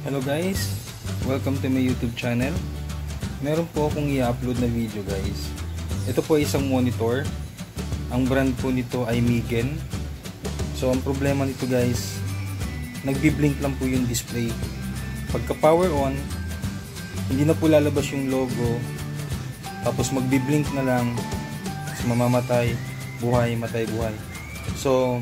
Hello guys, welcome to my YouTube channel. Meron po akong i-upload na video guys. Ito po ay isang monitor. Ang brand po nito ay Migen. So ang problema nito guys, nagbi-blink lang po yung display. Pagka power on, hindi na po lalabas yung logo. Tapos magbi-blink na lang. Tapos mamamatay, buhay, matay, buhay. So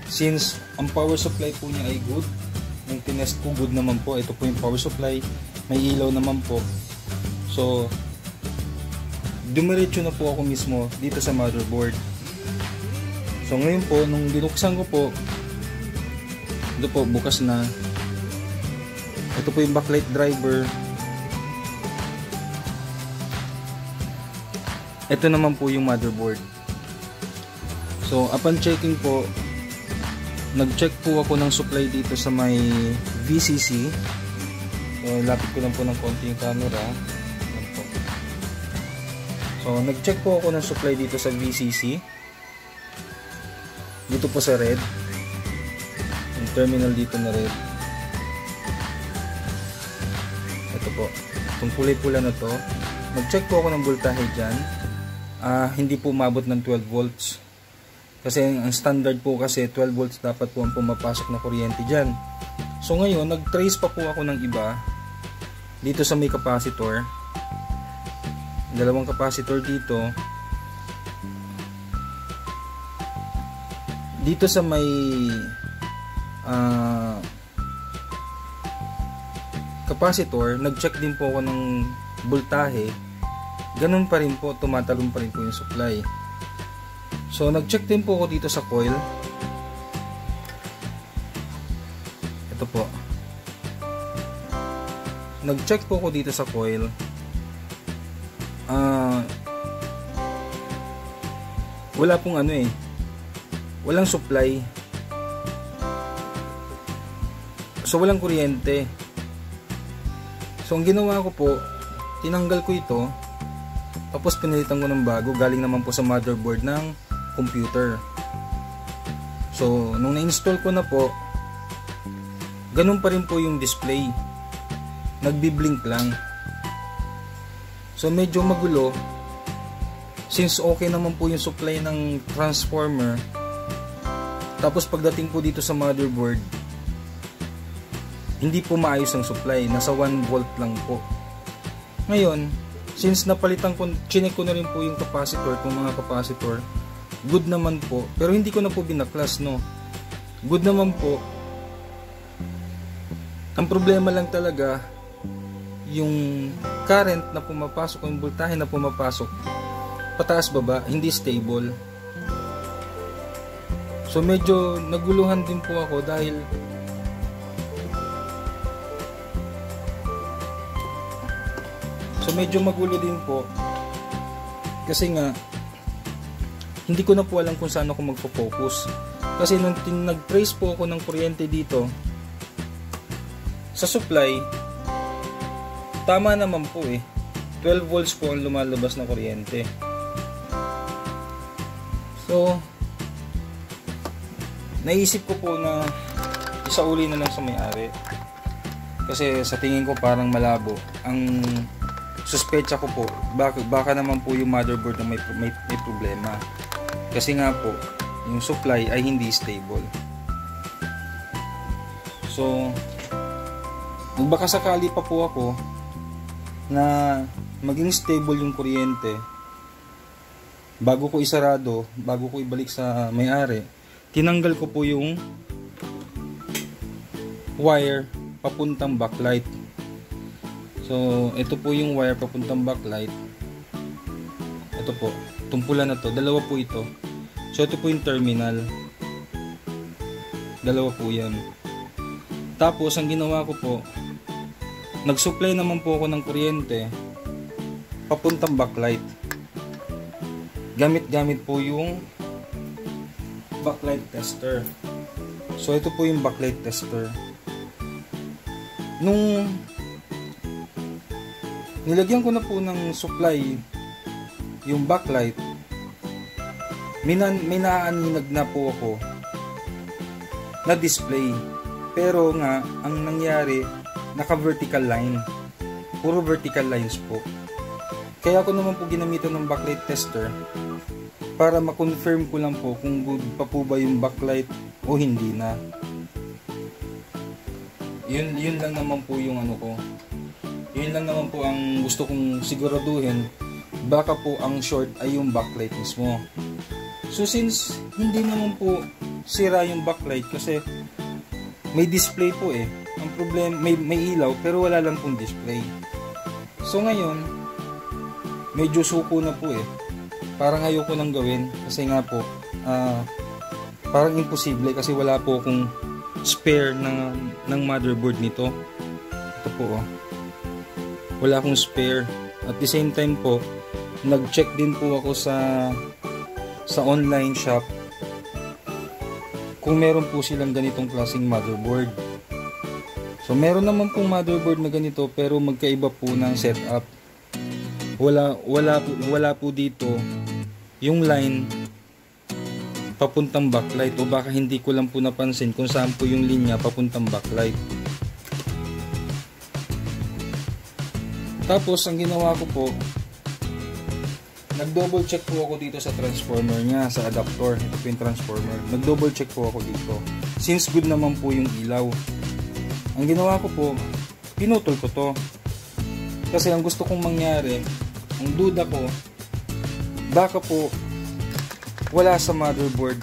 since ang power supply po niya ay good, yung tinest ko good naman po, ito po yung power supply, may ilaw naman po. So dumiretso na po ako mismo dito sa motherboard. So ngayon po, nung binuksan ko po, ito po, bukas na. Ito po yung backlight driver. Ito naman po yung motherboard. So upon checking po, nag-check po ako ng supply dito sa may VCC. So lapit ko lang po ng konti yung camera. Ayan po. So nag-check po ako ng supply dito sa VCC. Dito po sa red. Yung terminal dito na red. Ito po. Itong kulay pula na to. Nag-check po ako ng voltahe dyan. Hindi po umabot ng 12 volts. Kasi ang standard po kasi 12 volts dapat po ang pumapasok na kuryente dyan. So ngayon, nag-trace pa po ako ng iba dito sa may capacitor. Dalawang capacitor dito. Dito sa may capacitor, nag-check din po ako ng voltahe. Ganun pa rin po, tumatalon pa rin po yung supply. So nag-check din po ako dito sa coil. Ito po. Nag-check po ako dito sa coil. Wala pong ano eh. Walang supply. So walang kuryente. So ang ginawa ko po, tinanggal ko ito. Tapos pinalitan ko ng bago. Galing naman po sa motherboard ng computer. So nung na-install ko na po, ganun pa rin po yung display, nagbi-blink lang. So medyo magulo since okay naman po yung supply ng transformer. Tapos pagdating po dito sa motherboard, hindi po maayos ang supply, nasa 1 volt lang po. Ngayon, since napalitan ko, chinek ko na rin po yung capacitor, kung mga capacitor good naman po, pero hindi ko na po binaklas, no. Good naman po. Ang problema lang talaga yung current na pumapasok, yung voltahe na pumapasok pataas baba, hindi stable. So medyo naguluhan din po ako dahil medyo magulo din po kasi nga hindi ko na po alam kung saan ako magpo-focus. Kasi nung nag-trace po ako ng kuryente dito sa supply, tama naman po eh. 12 volts po ang lumalabas na kuryente. So, naisip ko po na isauli na lang sa may-ari. Kasi sa tingin ko parang malabo. Ang suspecha ko po, baka naman po yung motherboard na may problema. Kasi nga po, yung supply ay hindi stable. So, baka sakali pa po ako na maging stable yung kuryente, bago ko isarado, bago ko ibalik sa may-ari, tinanggal ko po yung wire papuntang backlight. So, ito po yung wire papuntang backlight. Ito po, tumpulan na to, dalawa po ito. So ito po yung terminal, dalawa po yan. Tapos ang ginawa ko po, nag-supply naman po ako ng kuryente papuntang backlight. Gamit po yung backlight tester. So ito po yung backlight tester. Nung nilagyan ko na po ng supply yung backlight, may naaninag na po ako na display. Pero nga, ang nangyari, naka-vertical line. Puro vertical lines po. Kaya ako naman po ginamitan ng backlight tester para ma-confirm ko lang po kung good pa po ba yung backlight o hindi na. Yun lang naman po yung ano ko. Yun lang naman po ang gusto kong siguraduhin. Baka po ang short ay yung backlight mismo. So since hindi naman po sira yung backlight kasi may display po eh. Ang problem, may ilaw pero wala lang pong display. So ngayon, medyo suko na po eh. Parang ayoko nang gawin kasi nga po, parang imposible kasi wala po akong spare ng motherboard nito. Ito po oh. Wala akong spare. At the same time po, nag-check din po ako sa online shop kung meron po silang ganitong klaseng motherboard. So meron naman pong motherboard na ganito pero magkaiba po ng setup. Wala po dito yung line papuntang backlight, o baka hindi ko lang po napansin kung saan po yung linya papuntang backlight. Tapos ang ginawa ko po, nag-double check po ako dito sa transformer niya, sa adapter. Ito po yung transformer. Nag-double check po ako dito. Since good naman po yung ilaw. Ang ginawa ko po, pinutol ko to. Kasi ang gusto kong mangyari, ang duda ko, baka po wala sa motherboard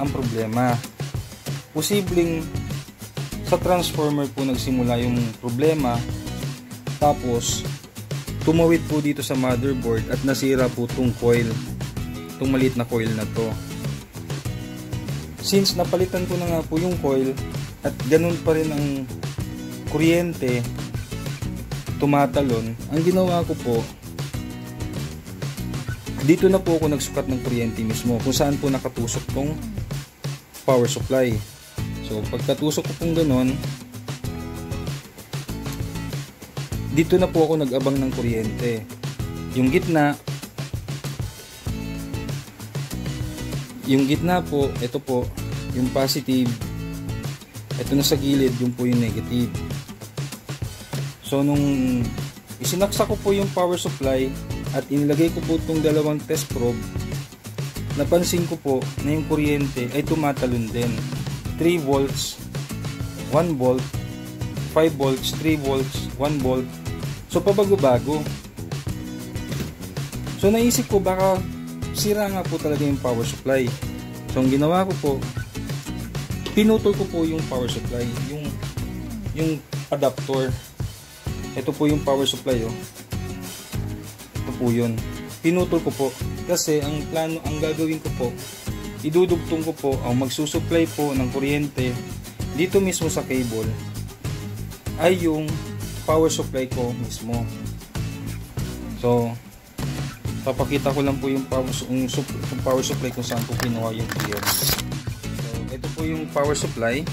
ang problema. Posibleng sa transformer po nagsimula yung problema. Tapos tumawid po dito sa motherboard at nasira po itong coil, itong maliit na coil na to. Since napalitan ko na nga po yung coil at ganun pa rin ang kuryente tumatalon, ang ginawa ko po, dito na po ako nagsukat ng kuryente mismo kung saan po nakatusok tong power supply. So pagkatusok ko pong ganun, dito na po ako nag-abang ng kuryente. Yung gitna po, ito po yung positive, ito na sa gilid, yung po yung negative. So nung isinaksak ko po yung power supply at inilagay ko po itong dalawang test probe, napansin ko po na yung kuryente ay tumatalon din. 3 volts, 1 volt, 5 volts, 3 volts, 1 volt. So pabago-bago. So naisip ko baka sira nga po talaga yung power supply. So ang ginawa ko po, pinutol ko po yung power supply, yung adapter. Ito po yung power supply oh. Ito po yun. Pinutol ko po kasi ang gagawin ko po, idudugtong ko po ang magsusupply po ng kuryente dito mismo sa cable ay yung power supply ko mismo. So papakita ko lang po yung power supply kung saan po kinuha yung kuryente. So ito po yung power supply.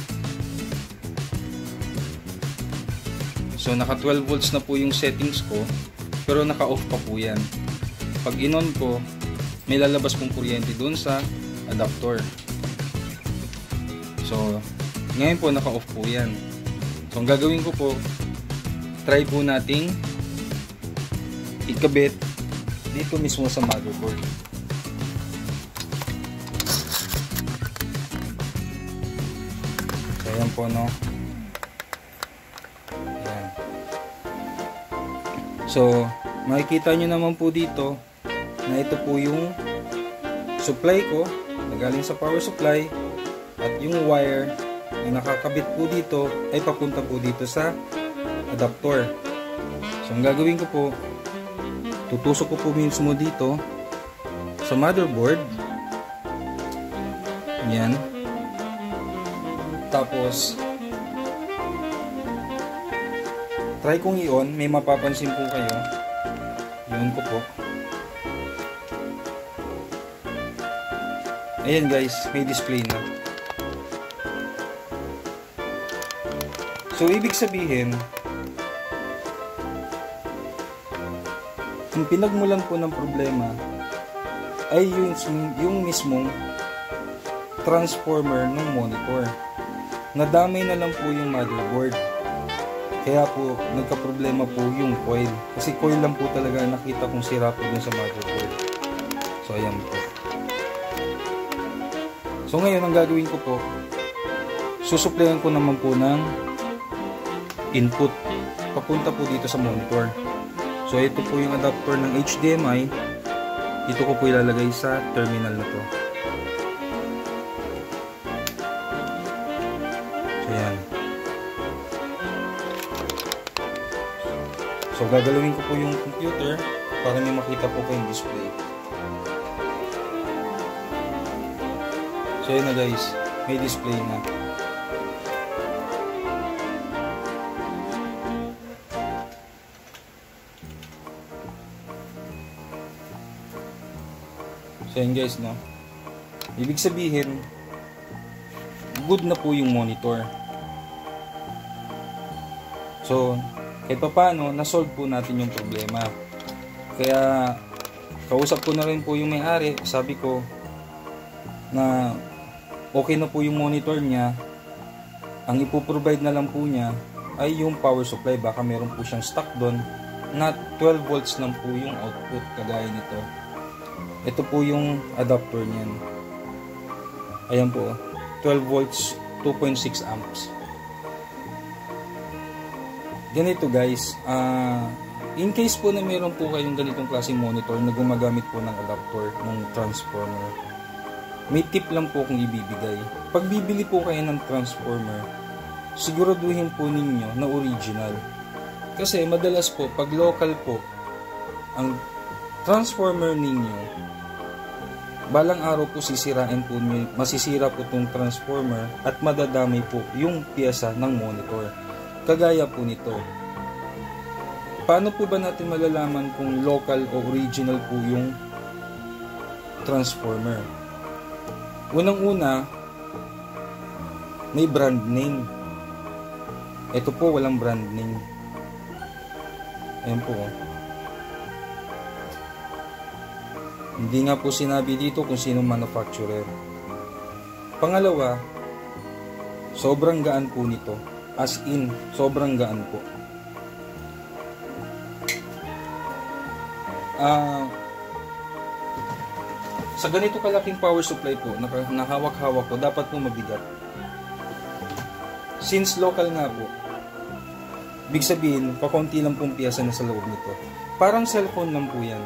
So naka 12 volts na po yung settings ko, pero naka off pa po yan. Pag in-on ko, may lalabas pong kuryente dun sa adapter. So ngayon po naka off po yan. So ang gagawin ko po, try po nating ikabit dito mismo sa motherboard. So ayan po no. Ayan. So makikita nyo naman po dito na ito po yung supply ko na galing sa power supply, at yung wire na nakakabit po dito ay papunta po dito sa adapter. So ang gagawin ko po, tutusok ko po mismo dito sa motherboard. Yan. Tapos try kong i-on, may mapapansin po kayo. I-on ko po. Ayan guys, may display na. So ibig sabihin, yung pinagmulan po ng problema ay yung mismong transformer ng monitor. Nadamay na lang po yung motherboard. Kaya po, nagka-problema po yung coil. Kasi coil lang po talaga nakita kong sira po dun sa motherboard. So, ayan po. So, ngayon, ang gagawin ko po, susuplayan ko naman po ng input. Papunta po dito sa monitor. So, ito po yung adapter ng HDMI. Dito ko po ilalagay sa terminal na to. So, ayan. So, gagalawin ko po yung computer para may makita po kayong display. So, yun na guys. May display na. So, yun guys, no? Ibig sabihin, good na po yung monitor. So, kahit pa paano, nasolve po natin yung problema. Kaya, kausap ko na rin po yung may-ari. Sabi ko, na okay na po yung monitor niya. Ang ipoprovide na lang po niya ay yung power supply. Baka meron po siyang stock doon na 12 volts lang po yung output, kagaya nito. Ito po yung adapter niyan. Ayan po, 12 volts, 2.6 amps. Ganito guys, in case po na meron po kayong ganitong klaseng monitor na gumagamit po ng adapter ng transformer, may tip lang po kung ibibigay. Pag bibili po kayo ng transformer, siguraduhin po ninyo na original. Kasi madalas po, pag local po, ang transformer ninyo, balang araw po sisirain po nyo, masisira po itong transformer at madadamay po yung piyesa ng monitor. Kagaya po nito. Paano po ba natin malalaman kung local o original po yung transformer? Unang-una, may brand name. Ito po, walang brand name. Ayan po. Hindi nga po sinabi dito kung sino manufacturer. Pangalawa, sobrang gaan po nito. As in, sobrang gaan po. Sa ganito kalaking power supply po, nakahawak-hawak ko, dapat po mabigat. Since local nga po, ibig sabihin, pakunti lang pong piyesa na sa loob nito. Parang cellphone lang po yan.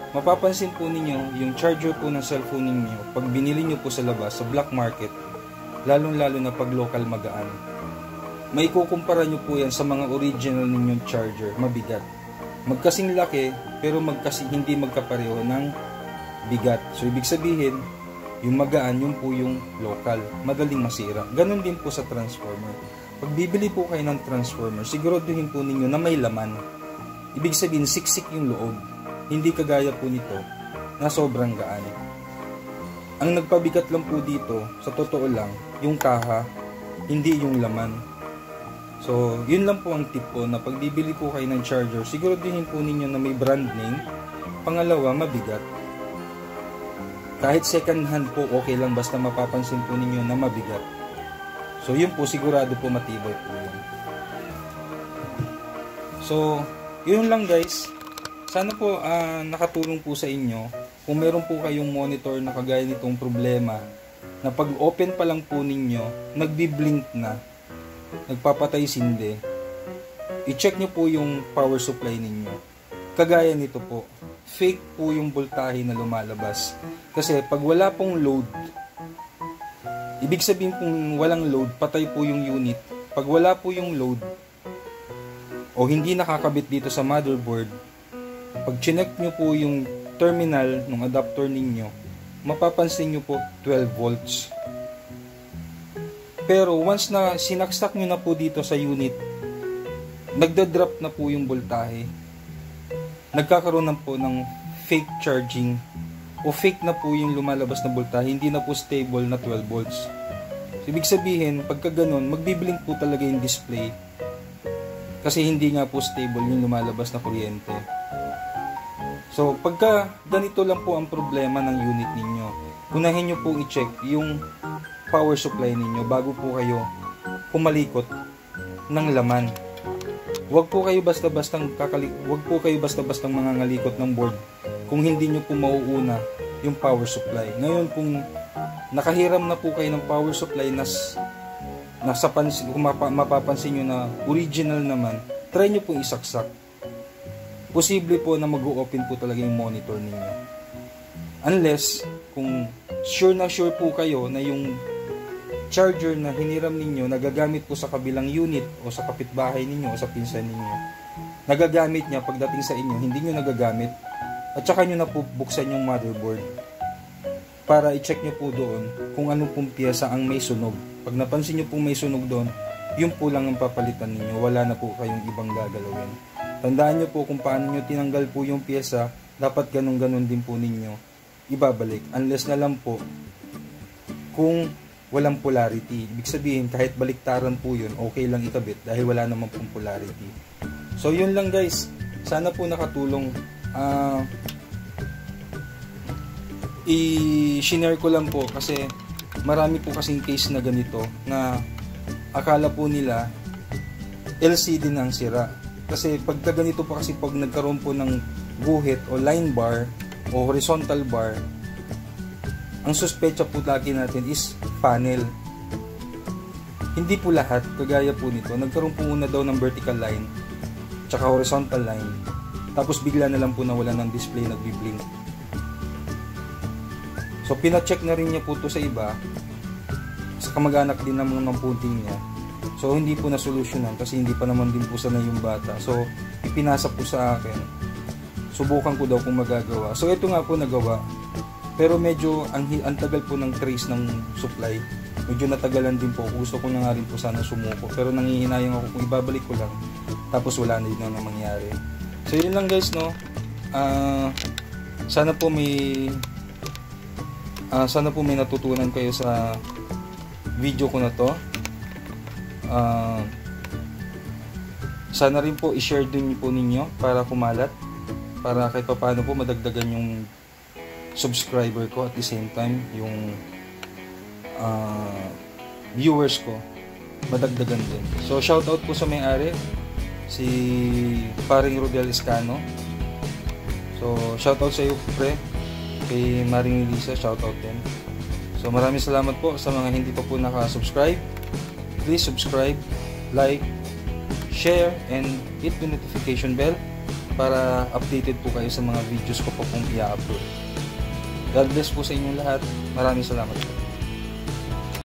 Mapapansin po ninyo, yung charger po ng cellphone ninyo, pag binili nyo po sa labas, sa black market, lalong-lalo na pag local magaan. May kukumpara nyo po yan sa mga original ninyong charger, mabigat. Magkasing laki, pero hindi magkapareho ng bigat. So, ibig sabihin, yung magaan, yun po yung local. Madaling masira. Ganon din po sa transformer. Pag bibili po kayo ng transformer, siguraduhin po ninyo na may laman. Ibig sabihin, siksik yung loob. Hindi kagaya po nito, na sobrang gaan. Ang nagpabigat lang po dito, sa totoo lang, yung kaha, hindi yung laman. So, yun lang po ang tip ko na pag bibili po kayo ng charger, siguraduhin po ninyo na may brand name. Pangalawa, mabigat. Kahit second hand po, okay lang basta mapapansin po ninyo na mabigat. So, yun po, sigurado po matibay po yun. So, yun lang guys. Sana po nakatulong po sa inyo. Kung meron po kayong monitor na kagaya nitong problema, na pag open pa lang po ninyo, nagbi-blink na, nagpapatay sindi, i-check nyo po yung power supply ninyo. Kagaya nito po, fake po yung voltahe na lumalabas. Kasi pag wala pong load, ibig sabihin kung walang load, patay po yung unit. Pag wala po yung load, o hindi nakakabit dito sa motherboard, pag chinek nyo po yung terminal ng adapter ninyo, mapapansin nyo po 12 volts. Pero once na sinaksak nyo na po dito sa unit, nagda-drop na po yung voltahe. Nagkakaroon na po ng fake charging o fake na po yung lumalabas na voltahe, hindi na po stable na 12 volts. So, ibig sabihin, pagka ganun, magbiblink po talaga yung display kasi hindi nga po stable yung lumalabas na kuryente. So, pagka ganito lang po ang problema ng unit ninyo, unahin nyo pong i-check yung power supply ninyo bago po kayo pumalikot ng laman. Huwag po kayo basta-bastang mangangalikot ng board kung hindi nyo po mauuna yung power supply. Ngayon, kung nakahiram na po kayo ng power supply kung mapapansin nyo na original naman, try nyo pong isaksak. Posible po na mag-open po talaga yung monitor ninyo. Unless, kung sure na sure po kayo na yung charger na hiniram ninyo nagagamit po sa kabilang unit o sa kapitbahay ninyo o sa pinsan ninyo, nagagamit niya pagdating sa inyo, hindi nyo nagagamit, at saka nyo na po buksan yung motherboard para i-check nyo po doon kung anong pong piyesa ang may sunog. Pag napansin nyo po may sunog doon, yun po lang ang papalitan ninyo, wala na po kayong ibang gagalawin. Tandaan nyo po kung paano nyo tinanggal po yung piyesa, dapat ganun-ganun din po ninyo ibabalik, unless na lang po kung walang polarity. Ibig sabihin, kahit baliktaran po yun, okay lang ikabit dahil wala naman pong polarity. So, yun lang guys. Sana po nakatulong. I-share ko lang po kasi marami po kasing case na ganito na akala po nila LCD na ang sira. Kasi pagka ganito po kasi pag nagkaroon po ng guhit o line bar o horizontal bar, ang suspecha po lagi natin is panel. Hindi po lahat, kagaya po nito, nagkaroon po muna daw ng vertical line tsaka horizontal line, tapos bigla na lang po nawala ng display, nagbi-blink. So pina-check na rin niya po to sa iba, sa kamag-anak din naman ng punting niya. So hindi po na-solusyonan kasi hindi pa naman din po sanay yung bata. So ipinasa po sa akin, subukan ko daw kung magagawa. So ito nga po nagawa. Pero medyo ang tagal po ng trace ng supply. Medyo natagalan din po. Gusto ko na nga rin po sana sumuko. Pero nangihinayang ako kung ibabalik ko lang. Tapos wala na din na mangyari. So yun lang guys, no. Sana po may natutunan kayo sa video ko na to. Sana rin po i-share din po ninyo para kumalat. Para kahit pa paano po madagdagan yung subscriber ko, at the same time yung viewers ko madagdagan din. So shoutout po sa may-ari, si Paring Rodel Escano. So shoutout sa iyo pre, kay Maring Elisa, shoutout din. So maraming salamat po sa mga hindi pa po naka-subscribe. Please subscribe, like, share, and hit the notification bell para updated po kayo sa mga videos ko po kung i-upload. God bless po sa inyong lahat. Maraming salamat po.